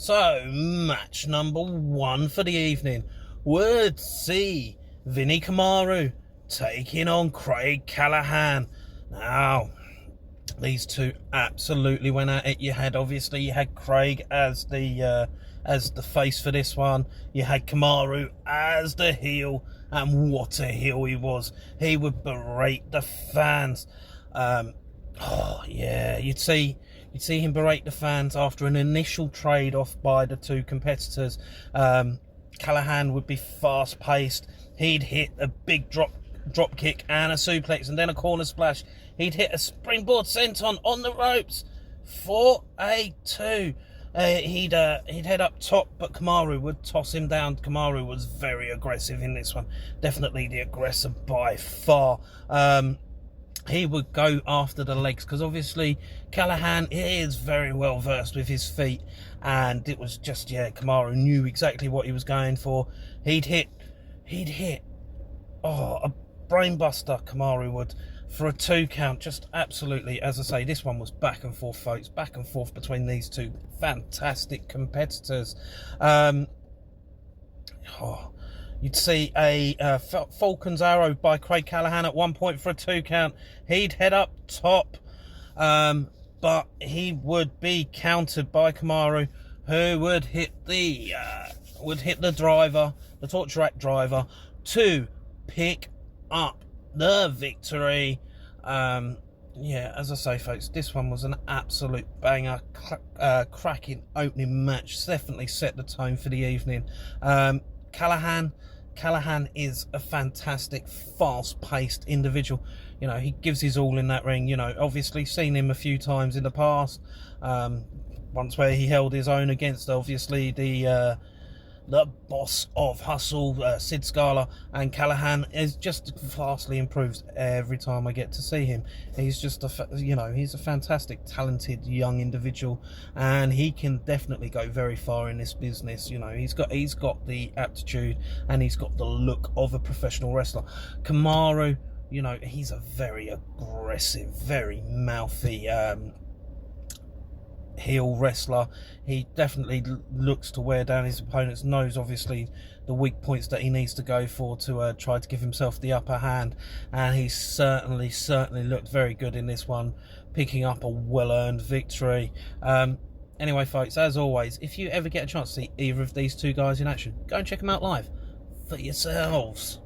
So, match number 1 for the evening would see Vinny Kamaru taking on Craig Callahan. Now, these two absolutely went at it. You had Craig as the face for this one. You had Kamaru as the heel, and what a heel he was. He would berate the fans. You'd see him berate the fans after an initial trade off by the two competitors. Callahan would be fast paced. He'd hit a big drop kick and a suplex and then a corner splash. He'd hit a springboard senton on the ropes for a 2. He'd head up top, but Kamaru would toss him down. Kamaru was very aggressive in this one. Definitely the aggressor by far. He would go after the legs because obviously Callahan is very well versed with his feet, and it was just, Kamaru knew exactly what he was going for. He'd hit a brainbuster, Kamaru would, for a 2 count. Just absolutely, as I say, this one was back and forth, folks, back and forth between these two fantastic competitors. You'd see a Falcon's Arrow by Craig Callahan at one point for a 2 count. He'd head up top, but he would be countered by Kamaru, who would hit the driver, the torture rack driver, to pick up the victory. As I say, folks, this one was an absolute banger, cracking opening match. Definitely set the tone for the evening. Callahan is a fantastic, fast-paced individual. You know, he gives his all in that ring. You know, obviously seen him a few times in the past. Once where he held his own against, obviously, the boss of Hustle, Sid Scala, and Callahan is just vastly improves every time I get to see him. He's just he's a fantastic, talented young individual, and he can definitely go very far in this business. You know, he's got the aptitude and he's got the look of a professional wrestler. Kamaru, you know, he's a very aggressive, very mouthy heel wrestler. He definitely looks to wear down his opponents, knows obviously the weak points that he needs to go for to try to give himself the upper hand, and he certainly looked very good in this one, picking up a well-earned victory. Anyway, folks, as always, if you ever get a chance to see either of these two guys in action, go and check them out live for yourselves.